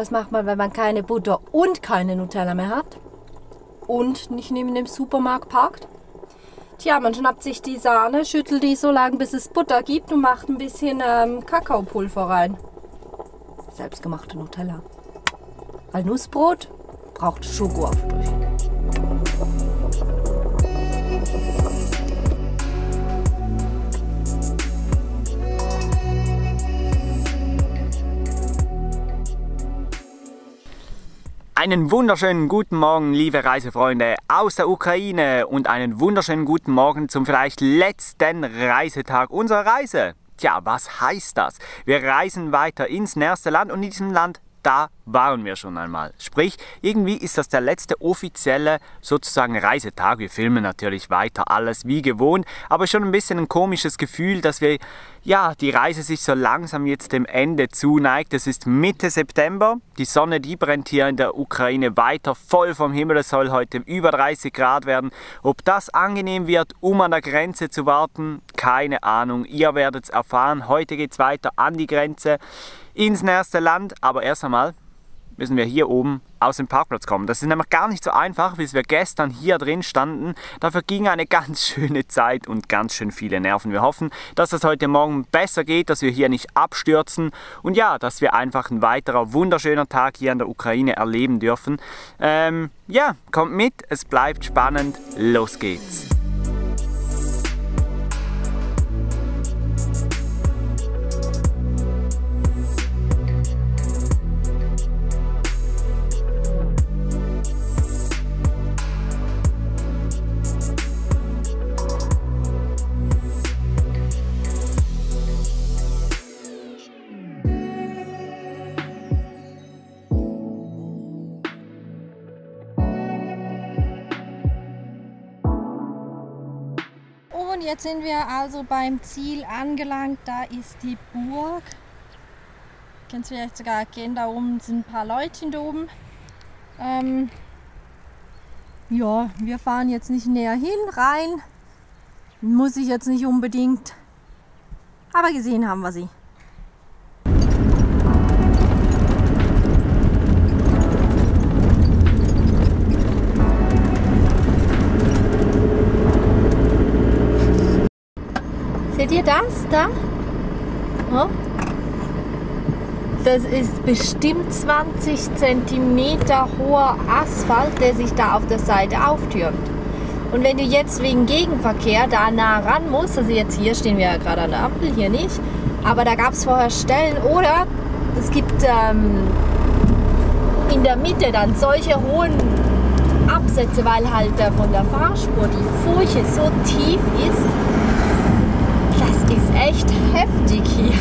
was macht man, wenn man keine Butter und keine Nutella mehr hat und nicht neben dem Supermarkt parkt? Tja, man schnappt sich die Sahne, schüttelt die so lange, bis es Butter gibt und macht ein bisschen Kakaopulver rein. Selbstgemachte Nutella. Weil Nussbrot braucht Schokoaufstrich. Einen wunderschönen guten Morgen, liebe Reisefreunde aus der Ukraine und einen wunderschönen guten Morgen zum vielleicht letzten Reisetag unserer Reise. Tja, was heißt das? Wir reisen weiter ins nächste Land und in diesem Land, da waren wir schon einmal. Sprich, irgendwie ist das der letzte offizielle sozusagen Reisetag. Wir filmen natürlich weiter alles wie gewohnt, aber schon ein bisschen ein komisches Gefühl, dass wir, ja, die Reise sich so langsam jetzt dem Ende zuneigt. Es ist Mitte September, die Sonne, die brennt hier in der Ukraine weiter voll vom Himmel. Es soll heute über 30 Grad werden. Ob das angenehm wird, um an der Grenze zu warten, keine Ahnung. Ihr werdet es erfahren. Heute geht es weiter an die Grenze ins nächste Land, aber erst einmal müssen wir hier oben aus dem Parkplatz kommen. Das ist nämlich gar nicht so einfach, bis wir gestern hier drin standen. Dafür ging eine ganz schöne Zeit und ganz schön viele Nerven. Wir hoffen, dass das heute Morgen besser geht, dass wir hier nicht abstürzen und ja, dass wir einfach ein weiterer wunderschöner Tag hier in der Ukraine erleben dürfen. Ja, kommt mit, es bleibt spannend, los geht's. Und jetzt sind wir also beim Ziel angelangt. Da ist die Burg. Kannst du vielleicht sogar erkennen, da oben sind ein paar Leute da oben. Ja, wir fahren jetzt nicht näher hin, rein. Muss ich jetzt nicht unbedingt. Aber gesehen haben wir sie. Seht ihr das da? Oh. Das ist bestimmt 20 cm hoher Asphalt, der sich da auf der Seite auftürmt. Und wenn du jetzt wegen Gegenverkehr da nah ran musst, also jetzt hier stehen wir ja gerade an der Ampel, hier nicht, aber da gab es vorher Stellen oder es gibt in der Mitte dann solche hohen Absätze, weil halt von der Fahrspur die Furche so tief ist. Das ist echt heftig hier.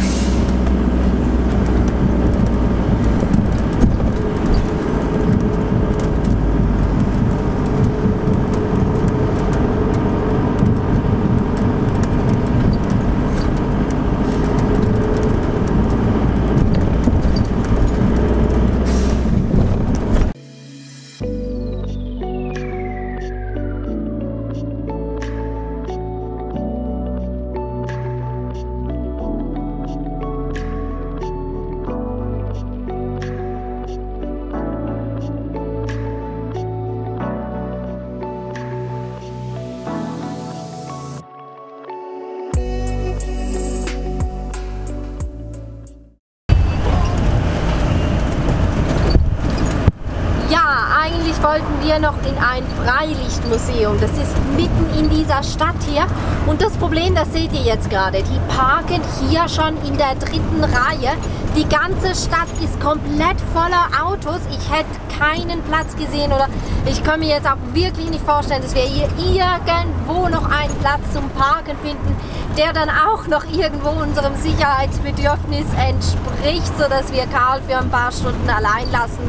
Wollten wir noch in ein Freilichtmuseum. Das ist mitten in dieser Stadt hier. Und das Problem, das seht ihr jetzt gerade. Die parken hier schon in der 3. Reihe. Die ganze Stadt ist komplett voller Autos. Ich hätte keinen Platz gesehen oder ich kann mir jetzt auch wirklich nicht vorstellen, dass wir hier irgendwo noch einen Platz zum Parken finden, der dann auch noch irgendwo unserem Sicherheitsbedürfnis entspricht, sodass wir Karl für ein paar Stunden allein lassen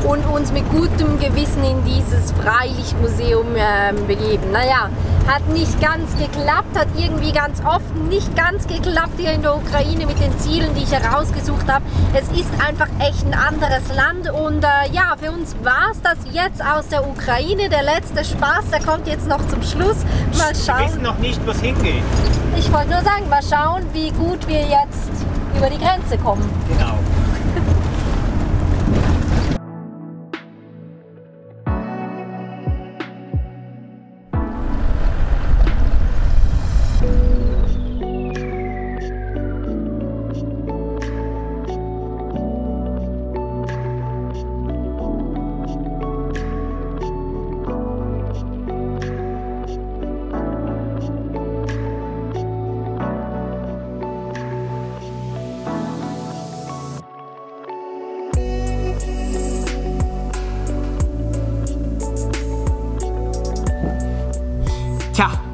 und uns mit gutem Gewissen in dieses Freilichtmuseum begeben. Naja, hat nicht ganz geklappt, hat irgendwie ganz oft nicht ganz geklappt hier in der Ukraine mit den Zielen, die ich herausgesucht habe. Es ist einfach echt ein anderes Land und ja, für uns war es das jetzt aus der Ukraine. Der letzte Spaß, der kommt jetzt noch zum Schluss. Mal schauen. Wir wissen noch nicht, wo es hingeht. Ich wollte nur sagen, mal schauen, wie gut wir jetzt über die Grenze kommen. Genau.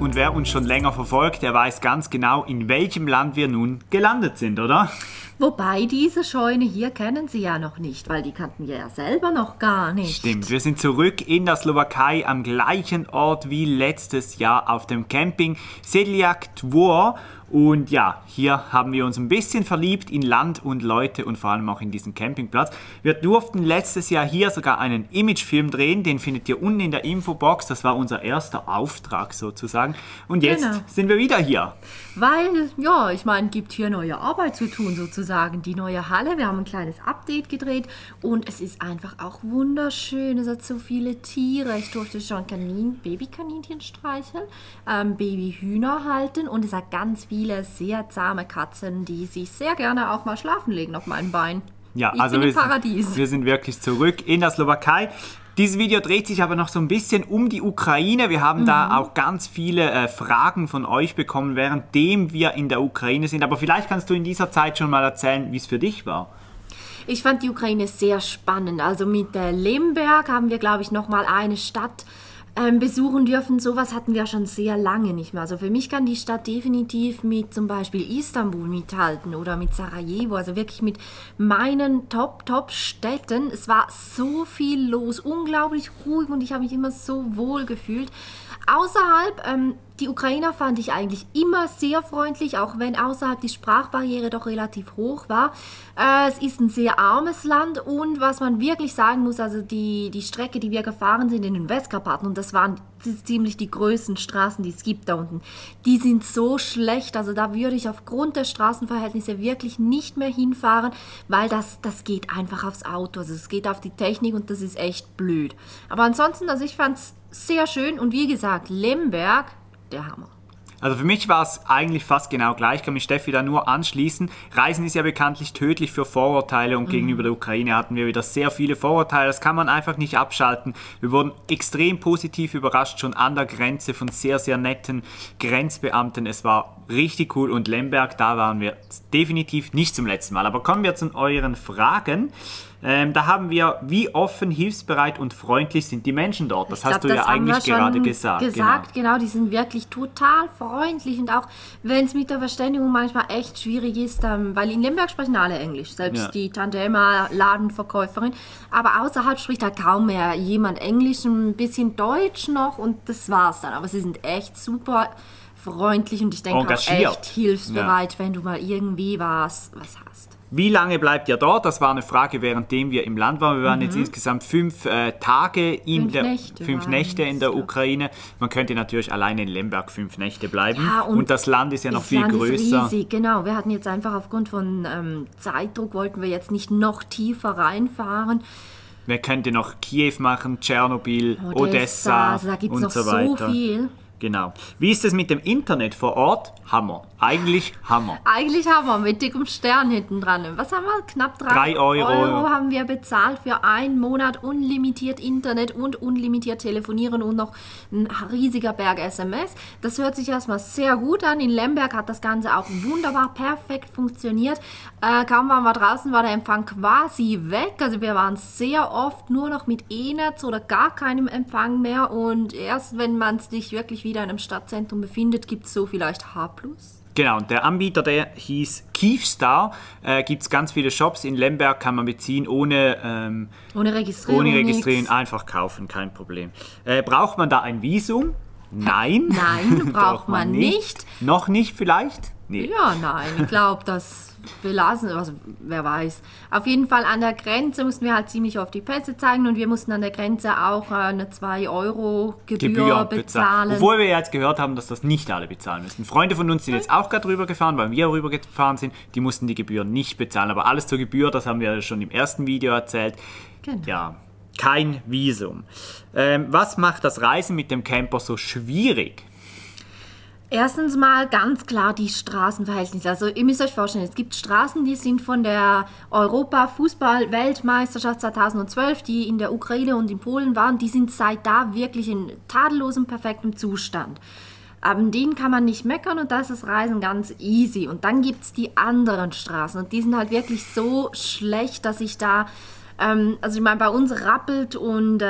und wer uns schon länger verfolgt, der weiß ganz genau, in welchem Land wir nun gelandet sind, oder? Wobei diese Scheune hier kennen Sie ja noch nicht, weil die kannten wir ja selber noch gar nicht. Stimmt, wir sind zurück in der Slowakei am gleichen Ort wie letztes Jahr auf dem Camping Sedliak Dvor. Und ja, hier haben wir uns ein bisschen verliebt in Land und Leute und vor allem auch in diesen Campingplatz. Wir durften letztes Jahr hier sogar einen Imagefilm drehen, den findet ihr unten in der Infobox. Das war unser erster Auftrag sozusagen. Und jetzt sind wir wieder hier. Weil, ja, ich meine, gibt hier neue Arbeit zu tun sozusagen. Die neue Halle, wir haben ein kleines Update gedreht und es ist einfach auch wunderschön. Es hat so viele Tiere. Ich durfte schon Babykaninchen streicheln, Babyhühner halten und es hat ganz viele sehr zahme Katzen, die sich sehr gerne auch mal schlafen legen auf meinem Bein. Ja, ich also bin im Paradies. Wir sind wirklich zurück in der Slowakei. Dieses Video dreht sich aber noch so ein bisschen um die Ukraine. Wir haben da auch ganz viele Fragen von euch bekommen, währenddem wir in der Ukraine sind. Aber vielleicht kannst du in dieser Zeit schon mal erzählen, wie es für dich war. Ich fand die Ukraine sehr spannend. Also mit Lemberg haben wir, glaube ich, nochmal eine Stadt besuchen dürfen. Sowas hatten wir schon sehr lange nicht mehr. Also für mich kann die Stadt definitiv mit zum Beispiel Istanbul mithalten oder mit Sarajevo. Also wirklich mit meinen Top-Städten. Es war so viel los, unglaublich ruhig und ich habe mich immer so wohl gefühlt. Außerhalb, die Ukrainer fand ich eigentlich immer sehr freundlich, auch wenn außerhalb die Sprachbarriere doch relativ hoch war. Es ist ein sehr armes Land und was man wirklich sagen muss, also die Strecke, die wir gefahren sind in den Westkarpaten, und das waren ziemlich die größten Straßen, die es gibt da unten, die sind so schlecht, also da würde ich aufgrund der Straßenverhältnisse wirklich nicht mehr hinfahren, weil das geht einfach aufs Auto, also es geht auf die Technik und das ist echt blöd. Aber ansonsten, also ich fand es sehr schön und wie gesagt, Lemberg, der Hammer. Also für mich war es eigentlich fast genau gleich, ich kann mich Steffi da nur anschließen. Reisen ist ja bekanntlich tödlich für Vorurteile und gegenüber der Ukraine hatten wir wieder sehr viele Vorurteile. Das kann man einfach nicht abschalten. Wir wurden extrem positiv überrascht, schon an der Grenze von sehr, sehr netten Grenzbeamten. Es war richtig cool und Lemberg, da waren wir definitiv nicht zum letzten Mal. Aber kommen wir zu euren Fragen. Da haben wir, wie offen, hilfsbereit und freundlich sind die Menschen dort? Das hast du ja eigentlich gerade gesagt. Genau, die sind wirklich total freundlich und auch wenn es mit der Verständigung manchmal echt schwierig ist, weil in Lemberg sprechen alle Englisch, selbst die Tante Emma, Ladenverkäuferin, aber außerhalb spricht halt kaum mehr jemand Englisch, ein bisschen Deutsch noch und das war's dann. Aber sie sind echt super freundlich und ich denke auch echt hilfsbereit, wenn du mal irgendwie was hast. Wie lange bleibt ihr dort? Das war eine Frage, währenddem wir im Land waren. Wir waren jetzt insgesamt 5 Tage, 5 Nächte in der Ukraine. Man könnte natürlich alleine in Lemberg 5 Nächte bleiben. Ja, und das Land ist ja noch viel größer. Ist riesig, genau. Wir hatten jetzt einfach aufgrund von Zeitdruck, wollten wir jetzt nicht noch tiefer reinfahren. Wir könnten noch Kiew machen, Tschernobyl, Odessa also da gibt's und noch so weiter. So viel. Genau. Wie ist es mit dem Internet vor Ort? Hammer. Eigentlich Hammer. Eigentlich Hammer, mit dickem Stern hinten dran. Was haben wir? Knapp 3 Euro haben wir bezahlt für einen Monat unlimitiert Internet und unlimitiert telefonieren und noch ein riesiger Berg SMS. Das hört sich erstmal sehr gut an. In Lemberg hat das Ganze auch wunderbar perfekt funktioniert. Kaum waren wir draußen, war der Empfang quasi weg. Also wir waren sehr oft nur noch mit E-Netz oder gar keinem Empfang mehr. Und erst wenn man sich wirklich wieder in einem Stadtzentrum befindet, gibt es so vielleicht H+. Genau, und der Anbieter, der hieß Kyivstar. Gibt es ganz viele Shops. In Lemberg kann man beziehen ohne Registrierung einfach kaufen, kein Problem. Braucht man da ein Visum? Nein. Nein, braucht man nicht. Noch nicht vielleicht? Nee. Ja, nein, ich glaube, das belassen, also wer weiß. Auf jeden Fall an der Grenze mussten wir halt ziemlich oft die Pässe zeigen und wir mussten an der Grenze auch eine 2 Euro Gebühr bezahlen. Obwohl wir jetzt gehört haben, dass das nicht alle bezahlen müssen. Freunde von uns sind jetzt auch gerade rübergefahren, weil wir rübergefahren sind, die mussten die Gebühr nicht bezahlen. Aber alles zur Gebühr, das haben wir schon im ersten Video erzählt. Genau. Ja, kein Visum. Was macht das Reisen mit dem Camper so schwierig? Erstens mal ganz klar die Straßenverhältnisse. Also ihr müsst euch vorstellen, es gibt Straßen, die sind von der Europa-Fußball-Weltmeisterschaft 2012, die in der Ukraine und in Polen waren, die sind seit da wirklich in tadellosem, perfektem Zustand. An denen kann man nicht meckern und da ist das Reisen ganz easy. Und dann gibt es die anderen Straßen und die sind halt wirklich so schlecht, dass ich da Also ich meine, bei uns rappelt und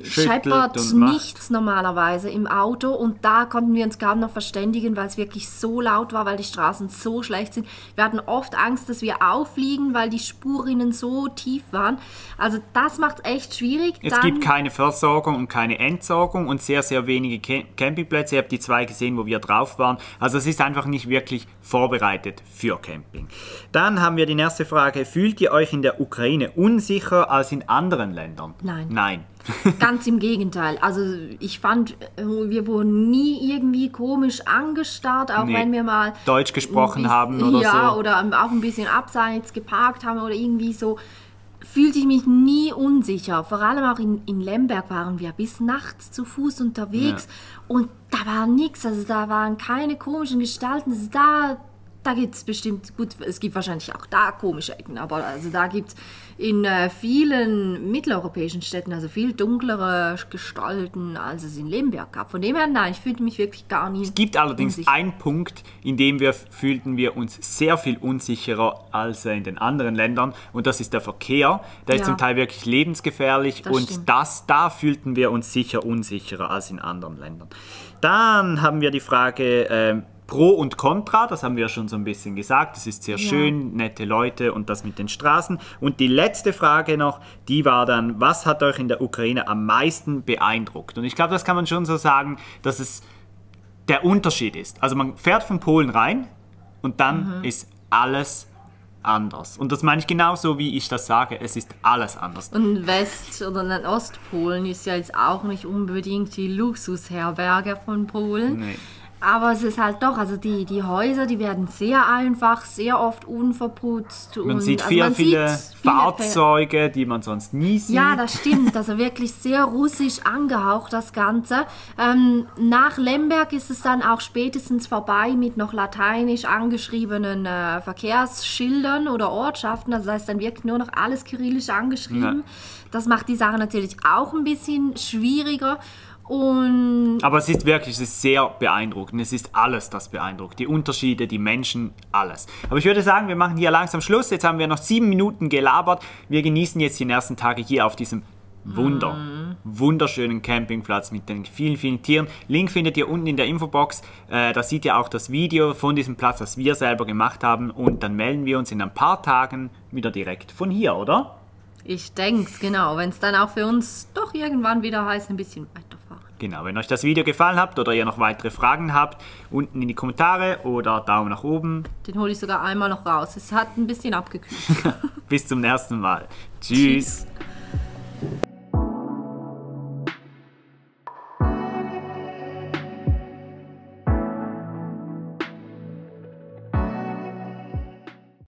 scheppert und nichts normalerweise im Auto und da konnten wir uns kaum noch verständigen, weil es wirklich so laut war, weil die Straßen so schlecht sind. Wir hatten oft Angst, dass wir auffliegen, weil die Spurrinnen so tief waren. Also das macht es echt schwierig. Es gibt keine Versorgung und keine Entsorgung und sehr, sehr wenige Campingplätze. Ihr habt die 2 gesehen, wo wir drauf waren. Also es ist einfach nicht wirklich vorbereitet für Camping. Dann haben wir die erste Frage. Fühlt ihr euch in der Ukraine unsicher als in anderen Ländern? Nein. Ganz im Gegenteil. Also ich fand, wir wurden nie irgendwie komisch angestarrt, auch wenn wir mal Deutsch gesprochen haben oder so. Ja, oder auch ein bisschen abseits geparkt haben oder irgendwie so. Fühlte ich mich nie unsicher. Vor allem auch in Lemberg waren wir bis nachts zu Fuß unterwegs und da war nichts. Also da waren keine komischen Gestalten. Also da gibt es bestimmt, gut, es gibt wahrscheinlich auch da komische Ecken, aber also da gibt es in vielen mitteleuropäischen Städten also viel dunklere Gestalten, als es in Lemberg gab. Von dem her, nein, ich fühlte mich wirklich gar nicht. Es gibt allerdings einen Punkt, in dem fühlten wir uns sehr viel unsicherer als in den anderen Ländern und das ist der Verkehr. Der ist zum Teil wirklich lebensgefährlich und da fühlten wir uns sicher unsicherer als in anderen Ländern. Dann haben wir die Frage, Pro und Contra, das haben wir schon so ein bisschen gesagt. Das ist sehr schön, nette Leute und das mit den Straßen. Und die letzte Frage noch, die war dann, was hat euch in der Ukraine am meisten beeindruckt? Und ich glaube, das kann man schon so sagen, dass es der Unterschied ist. Also man fährt von Polen rein und dann ist alles anders. Und das meine ich genauso, wie ich das sage. Es ist alles anders. Und West- oder Ostpolen ist ja jetzt auch nicht unbedingt die Luxusherberge von Polen. Nee. Aber es ist halt doch, also die Häuser, die werden sehr einfach, sehr oft unverputzt. Man sieht viele Fahrzeuge, die man sonst nie sieht. Ja, das stimmt. Also wirklich sehr russisch angehaucht, das Ganze. Nach Lemberg ist es dann auch spätestens vorbei mit noch lateinisch angeschriebenen Verkehrsschildern oder Ortschaften. Also das heißt dann wirklich nur noch alles kyrillisch angeschrieben. Ja. Das macht die Sache natürlich auch ein bisschen schwieriger. Aber es ist sehr beeindruckend. Es ist alles, das beeindruckt. Die Unterschiede, die Menschen, alles. Aber ich würde sagen, wir machen hier langsam Schluss. Jetzt haben wir noch 7 Minuten gelabert. Wir genießen jetzt die ersten Tage hier auf diesem wunderschönen Campingplatz mit den vielen, vielen Tieren. Link findet ihr unten in der Infobox. Da seht ihr auch das Video von diesem Platz, das wir selber gemacht haben. Und dann melden wir uns in ein paar Tagen wieder direkt von hier, oder? Ich denke es, genau. Wenn es dann auch für uns doch irgendwann wieder heißt, ein bisschen weiterfahren. Genau, wenn euch das Video gefallen hat oder ihr noch weitere Fragen habt, unten in die Kommentare oder Daumen nach oben. Den hole ich sogar einmal noch raus. Es hat ein bisschen abgekühlt. Bis zum nächsten Mal. Tschüss.